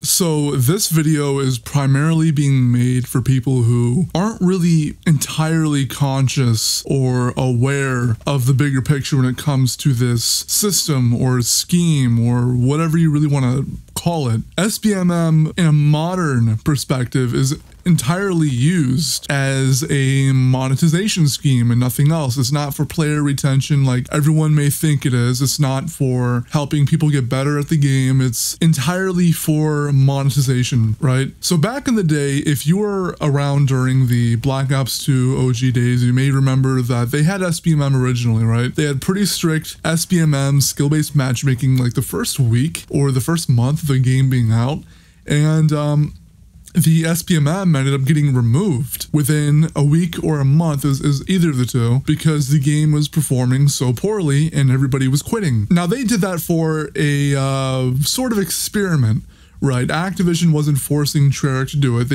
So this video is primarily being made for people who aren't really entirely conscious or aware of the bigger picture when it comes to this system or scheme or whatever you really want to call it. SBMM in a modern perspective is entirely used as a monetization scheme and nothing else. It's not for player retention like everyone may think it is. It's not for helping people get better at the game. It's entirely for monetization, right? So back in the day, if you were around during the Black Ops 2 OG days, you may remember that they had SBMM originally, right? They had pretty strict SBMM skill-based matchmaking like the first week or the first month of the game being out. And the SBMM ended up getting removed within a week or a month, is either of the two, because the game was performing so poorly and everybody was quitting. Now they did that for a sort of experiment, right? Activision wasn't forcing Treyarch to do it.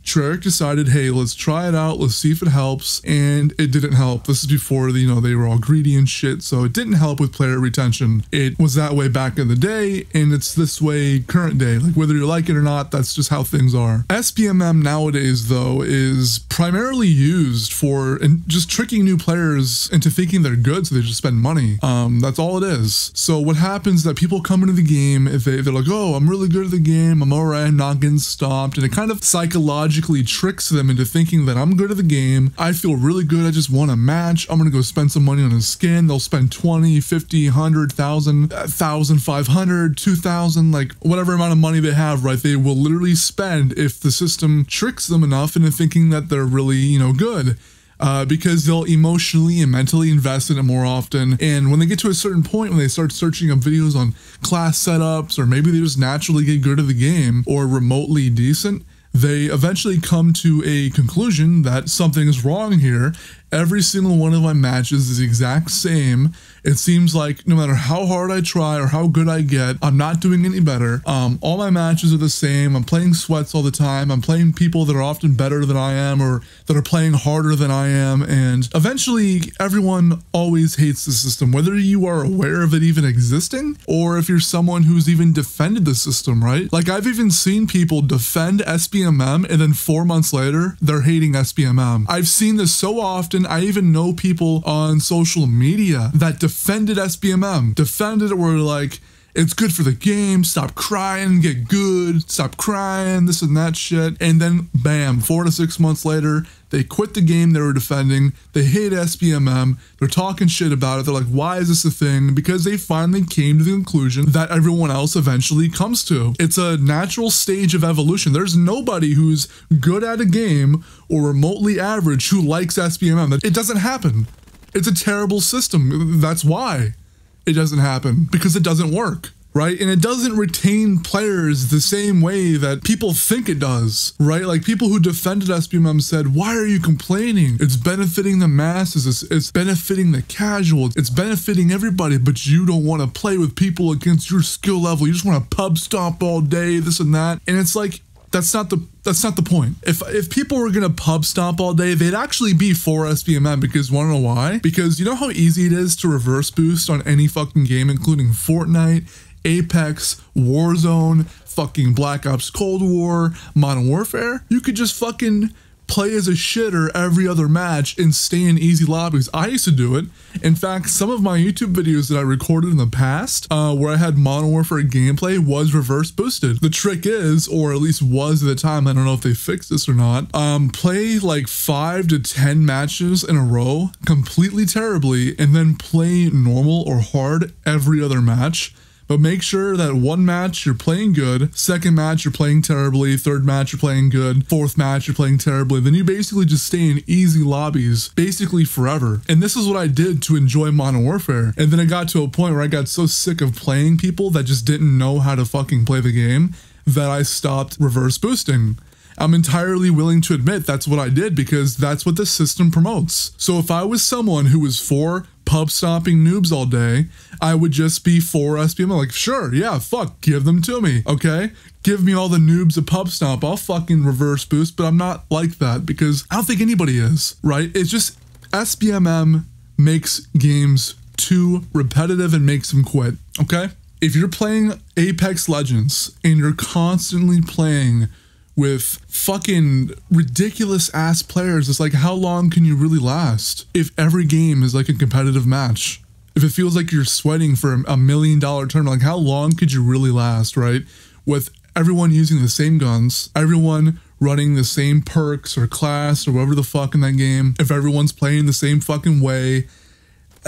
Treyarch decided, hey, let's try it out. Let's see if it helps. And it didn't help. This is before, they were all greedy and shit. So it didn't help with player retention. It was that way back in the day. And it's this way current day. Like whether you like it or not, that's just how things are. SBMM nowadays, though, is primarily used for just tricking new players into thinking they're good. So they just spend money. That's all it is. So what happens is that people come into the game, if they're like, oh, I'm really good at the game. I'm all right. I'm not getting stopped. And it kind of psychologically tricks them into thinking that I'm good at the game. I feel really good. I just won a match. I'm gonna go spend some money on a skin. They'll spend 20, 50, 100, 1,000, 1,500, 2,000, like whatever amount of money they have, right? They will literally spend if the system tricks them enough into thinking that they're really, good. Because they'll emotionally and mentally invest in it more often. And when they get to a certain point, when they start searching up videos on class setups, or maybe they just naturally get good at the game or remotely decent, they eventually come to a conclusion that something is wrong here. Every single one of my matches is the exact same. It seems like no matter how hard I try or how good I get, I'm not doing any better. All my matches are the same. I'm playing sweats all the time. I'm playing people that are often better than I am or that are playing harder than I am. And eventually everyone always hates the system, whether you are aware of it even existing or if you're someone who's even defended the system, right? Like I've even seen people defend SBMM and then 4 months later, they're hating SBMM. I've seen this so often. I even know people on social media that defended SBMM, defended it where like, it's good for the game, stop crying, get good, stop crying, this and that shit. And then bam, 4 to 6 months later, they quit the game they were defending. They hate SBMM. They're talking shit about it. They're like, why is this a thing? Because they finally came to the conclusion that everyone else eventually comes to. It's a natural stage of evolution. There's nobody who's good at a game or remotely average who likes SBMM. It doesn't happen. It's a terrible system. That's why it doesn't happen, because it doesn't work, right? And it doesn't retain players the same way that people think it does, right? Like people who defended SBMM said, why are you complaining? It's benefiting the masses, it's benefiting the casuals, it's benefiting everybody, but you don't want to play with people against your skill level. You just want to pub stomp all day, this and that. And it's like, that's not the point. If people were gonna pub stomp all day, they'd actually be for SBMM, because wanna know why? Because you know how easy it is to reverse boost on any fucking game, including Fortnite, Apex, Warzone, fucking Black Ops Cold War, Modern Warfare? You could just fucking play as a shitter every other match and stay in easy lobbies. I used to do it. In fact, some of my YouTube videos that I recorded in the past, where I had Modern Warfare gameplay, was reverse boosted. The trick is, or at least was at the time, I don't know if they fixed this or not, play like 5 to 10 matches in a row completely terribly, and then play normal or hard every other match. But make sure that one match you're playing good, second match you're playing terribly, third match you're playing good, fourth match you're playing terribly. Then you basically just stay in easy lobbies basically forever. And this is what I did to enjoy Modern Warfare. And then it got to a point where I got so sick of playing people that just didn't know how to fucking play the game that I stopped reverse boosting. I'm entirely willing to admit that's what I did, because that's what the system promotes. So if I was someone who was for pub stomping noobs all day, I would just be for SBMM. Like, sure, yeah, fuck, give them to me, okay? Give me all the noobs a pub stomp. I'll fucking reverse boost, but I'm not like that, because I don't think anybody is, right? It's just SBMM makes games too repetitive and makes them quit, okay? If you're playing Apex Legends and you're constantly playing with fucking ridiculous ass players, it's like, how long can you really last if every game is like a competitive match? If it feels like you're sweating for $1 million tournament, like how long could you really last, right? With everyone using the same guns, everyone running the same perks or class or whatever the fuck in that game, if everyone's playing the same fucking way,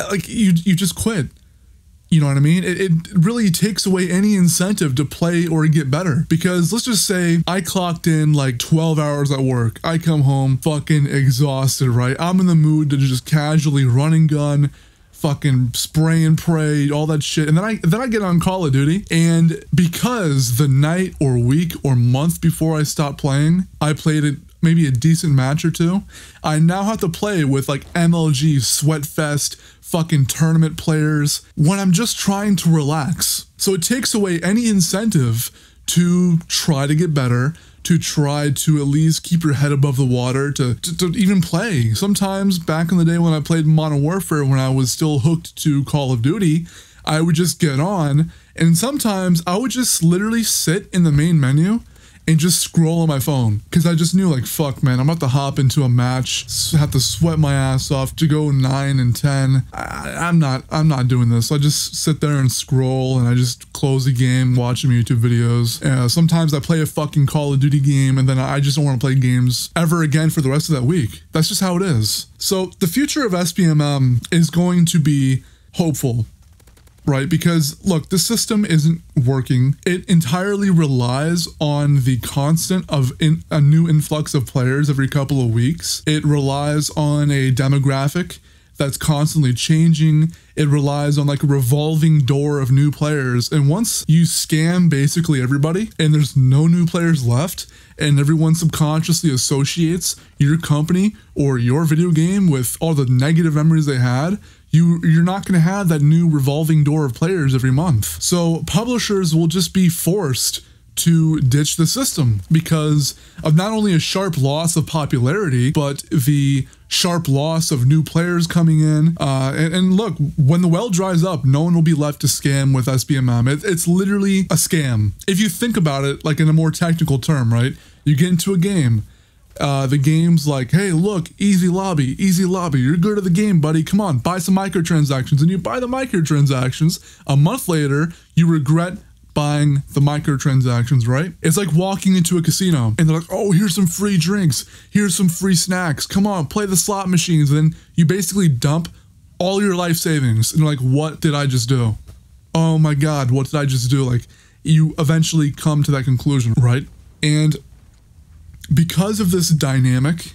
like you just quit. You know what I mean? It really takes away any incentive to play or get better. Because let's just say I clocked in like 12 hours at work. I come home fucking exhausted, right? I'm in the mood to just casually run and gun, fucking spray and pray, all that shit. And then I get on Call of Duty. And because the night or week or month before I stopped playing, I played it maybe a decent match or two, I now have to play with like MLG, Sweatfest, fucking tournament players when I'm just trying to relax. So it takes away any incentive to try to get better, to try to at least keep your head above the water, to even play. Sometimes back in the day when I played Modern Warfare, when I was still hooked to Call of Duty, I would just get on, and sometimes I would just literally sit in the main menu and just scroll on my phone, because I just knew like, fuck man, I'm about to hop into a match, have to sweat my ass off to go 9 and 10. I'm not doing this. I just sit there and scroll, and I just close the game, watch some YouTube videos. Sometimes I play a fucking Call of Duty game, and then I just don't want to play games ever again for the rest of that week. That's just how it is. So the future of SBMM is going to be hopeful, right? Because look, this system isn't working. It entirely relies on the constant of a new influx of players every couple of weeks. It relies on a demographic that's constantly changing. It relies on like a revolving door of new players. And once you scam basically everybody and there's no new players left, and everyone subconsciously associates your company or your video game with all the negative memories they had, you're not going to have that new revolving door of players every month. So publishers will just be forced to ditch the system because of not only a sharp loss of popularity, but the sharp loss of new players coming in. And look, when the well dries up, no one will be left to scam with SBMM. It's literally a scam. If you think about it like in a more technical term, right? You get into a game. The game's like, hey, look, easy lobby, you're good at the game, buddy, come on, buy some microtransactions, and you buy the microtransactions. A month later, you regret buying the microtransactions, right? It's like walking into a casino, and they're like, oh, here's some free drinks, here's some free snacks, come on, play the slot machines, and then you basically dump all your life savings, and you're like, what did I just do? Oh my god, what did I just do? Like, you eventually come to that conclusion, right? And because of this dynamic,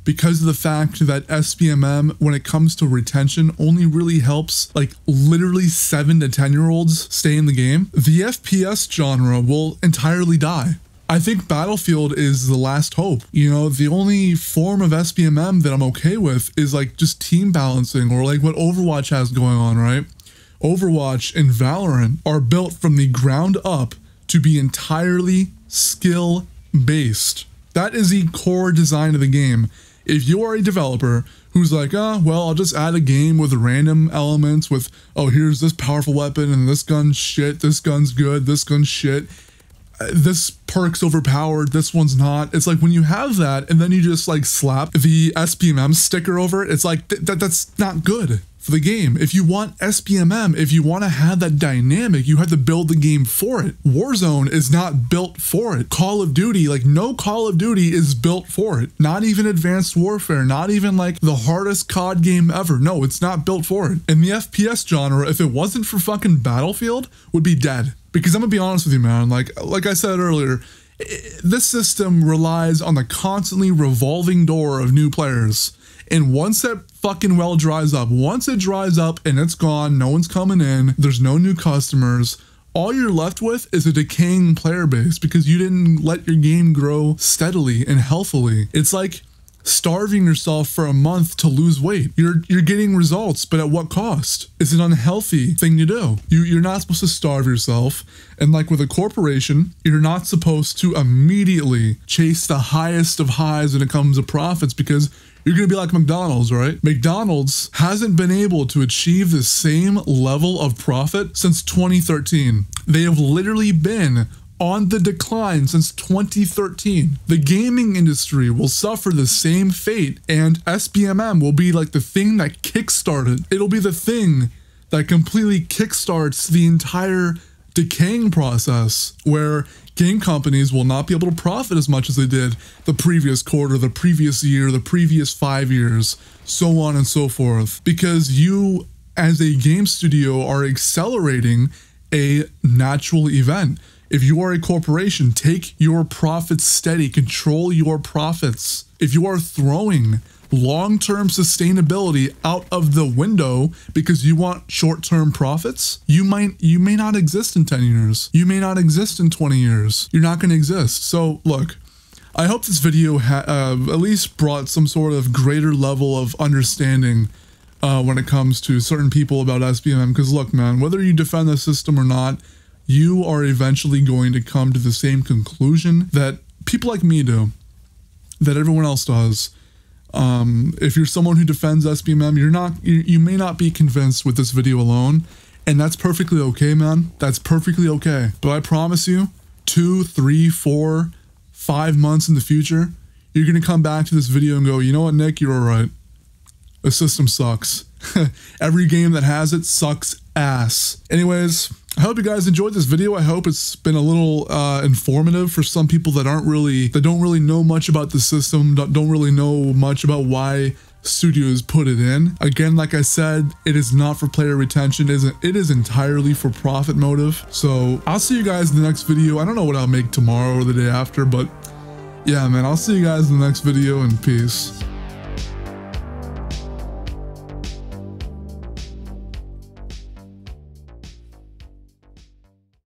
because of the fact that SBMM, when it comes to retention, only really helps like literally 7 to 10-year-olds stay in the game, the FPS genre will entirely die. I think Battlefield is the last hope. You know, the only form of SBMM that I'm okay with is like just team balancing, or like what Overwatch has going on, right? Overwatch and Valorant are built from the ground up to be entirely skill-based. That is the core design of the game. If you are a developer who's like, oh, well, I'll just add a game with random elements with, oh, here's this powerful weapon and this gun's shit, this gun's good, this gun's shit, this perk's overpowered, this one's not. It's like when you have that and then you just like slap the SBMM sticker over it, it's like that's not good for the game. If you want SBMM, if you want to have that dynamic, you have to build the game for it. Warzone is not built for it. Call of Duty, like no Call of Duty is built for it. Not even Advanced Warfare, not even like the hardest COD game ever. No, it's not built for it. And the FPS genre, if it wasn't for fucking Battlefield, would be dead. Because I'm gonna be honest with you, man, like I said earlier, this system relies on the constantly revolving door of new players. And once that fucking well dries up, once it dries up and it's gone, no one's coming in, there's no new customers, all you're left with is a decaying player base because you didn't let your game grow steadily and healthily. It's like starving yourself for a month to lose weight. You're getting results, but at what cost? It's an unhealthy thing to do. You're not supposed to starve yourself. And like with a corporation, you're not supposed to immediately chase the highest of highs when it comes to profits because You're going to be like McDonald's, right? McDonald's hasn't been able to achieve the same level of profit since 2013. They have literally been on the decline since 2013. The gaming industry will suffer the same fate, and SBMM will be like the thing that kickstarted. It'll be the thing that completely kickstarts the entire decaying process, where game companies will not be able to profit as much as they did the previous quarter, the previous year, the previous 5 years, so on and so forth, because you as a game studio are accelerating a natural event. If you are a corporation, take your profits steady, control your profits. If you are throwing long-term sustainability out of the window because you want short-term profits, you may not exist in 10 years. You may not exist in 20 years. You're not going to exist. So look, I hope this video at least brought some sort of greater level of understanding when it comes to certain people about SBMM. Because look, man, whether you defend the system or not, you are eventually going to come to the same conclusion that people like me do, that everyone else does. If you're someone who defends SBMM, you may not be convinced with this video alone, and that's perfectly okay, man. That's perfectly okay. But I promise you, 2, 3, 4, 5 months in the future, you're going to come back to this video and go, you know what, Nick, you're all right. The system sucks. Every game that has it sucks ass. Anyways, I hope you guys enjoyed this video. I hope it's been a little informative for some people that don't really know much about the system, don't really know much about why studios put it in. Again, like I said, it is not for player retention. It is entirely for profit motive. So I'll see you guys in the next video. I don't know what I'll make tomorrow or the day after, but yeah, man, I'll see you guys in the next video, and peace.